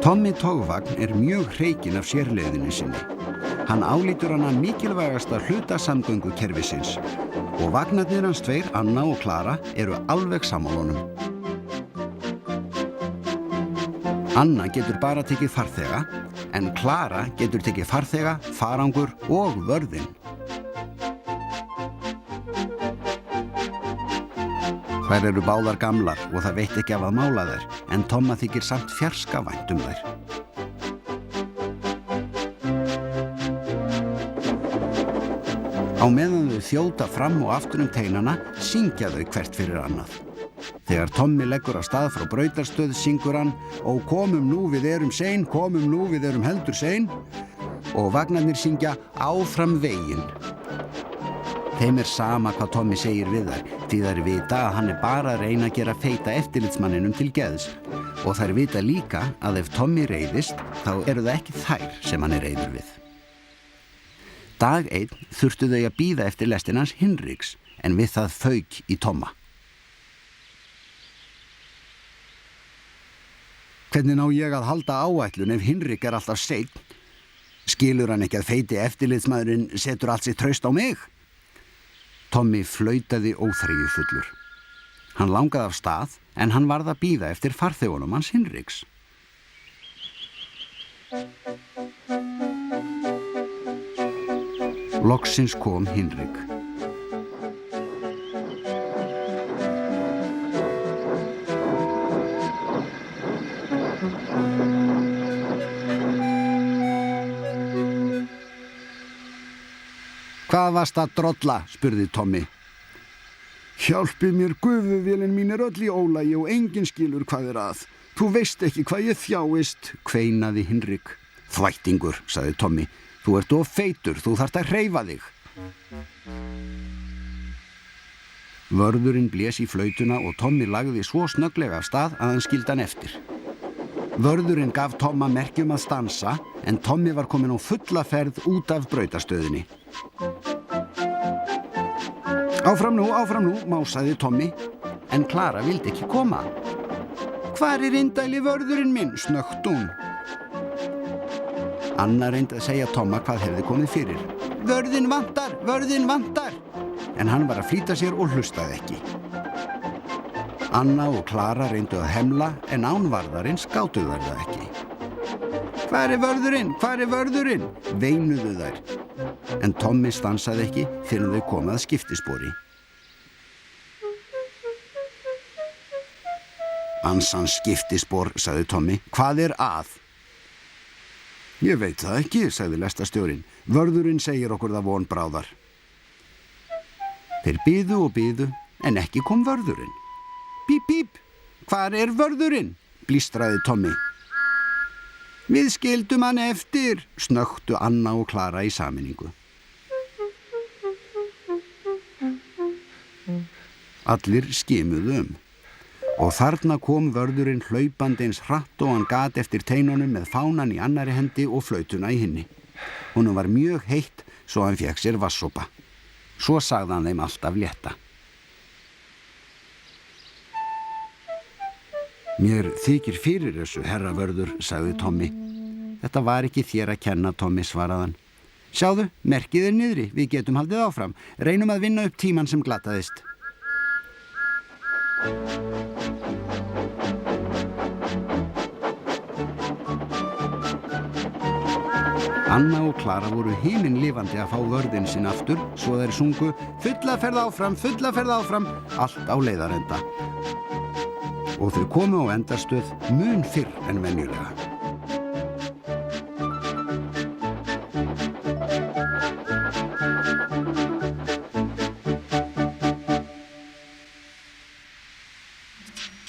Tommi togvagn mjög hreykinn af sérleiðinni sinni. Hann álítur hana mikilvægasta hluta samgöngukerfisins og vagnarnir hans tveir, Anna og Klara, alveg sammála honum. Anna getur bara tekið farþega, en Klara getur tekið farþega, farangur og vörðinn. Þær báðar gamlar og það veit ekki af að mála þær, en Tomma þykir samt fjarska vænt þær. Á meðan þau þjóta fram og aftur teinana, syngja þau hvert fyrir annað. Þegar Tommi leggur af stað frá brautarstöð, syngur hann: "Ó, komum nú, við sein, komum nú, við heldur sein", og vagnarnir syngja: "Áfram veginn". Þeim sama hvað Tommi segir við þær, því þær vita að hann bara að reyna að gera feita eftirlitsmanninum til geðs. Og þær vita líka að ef Tommi reiðist, þá það ekki þær sem hann reiður við. Dag einn þurftu þau að bíða eftir lestin hans Hinriks, en við það fauk í Tomma. Hvernig ná ég að halda áætlun ef Hinrik alltaf seinn? Skilur hann ekki að feiti eftirlitsmaðurinn setur allt sitt traust á mig? Tommi flautaði óþreyjufullur. Hann langaði af stað, en hann varð að bíða eftir farþegunum hans Hinriks. Loksins kom Hinrik. Hvað varst að drolla, spurði Tommi. Hjálpi mér, gufuvélin mín öll í ólagi og enginn skilur hvað að. Þú veist ekki hvað ég þjáist, kveinaði Hinrik. Þvættingur, sagði Tommi. Þú ert of feitur, þú þarft að hreyfa þig. Vörðurinn blés í flautuna og Tommi lagði svo snögglega af stað að hann skildi hann eftir. Vörðurinn gaf Tomma merki að stansa, en Tommi var kominn á fulla ferð út af brautarstöðinni. Áfram nú, másaði Tommi, en Klara vildi ekki koma. Hvar indæli vörðurinn minn, snökti hún. Anna reyndi að segja Tomma hvað hefði komið fyrir. Vörðinn vantar, en hann var að flýta sér og hlustaði ekki. Anna og Klara reyndu að hemla, en án varðarins gátu þær það ekki. Hvar vörðurinn? Veinuðu þær. En Tommi stansaði ekki fyrir þau komið að skiptispori. Ansans skiptispor, sagði Tommi. Hvað að? Ég veit það ekki, sagði lestastjórinn. Vörðurinn segir okkur það von bráðar. Þeir biðu og biðu, en ekki kom vörðurinn. Píp, píp, hvar vörðurinn? Blístraði Tommi. Við skildum hann eftir, snöktu Anna og Klara í sameiningu. Allir skimuðu og þarna kom vörðurinn hlaupandi eins hratt og hann gat eftir teinunum með fánan í annari hendi og flautuna í hinni. Honum var mjög heitt svo hann fékk sér vatnssopa. Svo sagði hann þeim alltaf létta. Mér þykir fyrir þessu, herra vörður, sagði Tommi. Þetta var ekki þér að kenna, Tommi, svaraði hann. Sjáðu, merkið niðri, við getum haldið áfram. Reynum að vinna upp tímann sem glataðist. Anna og Klara voru himinlifandi að fá vörðinn sinn aftur, svo þær sungu fulla ferð áfram, allt á leiðarenda. Og þau komu á endarstöð mun fyrr en venjulega.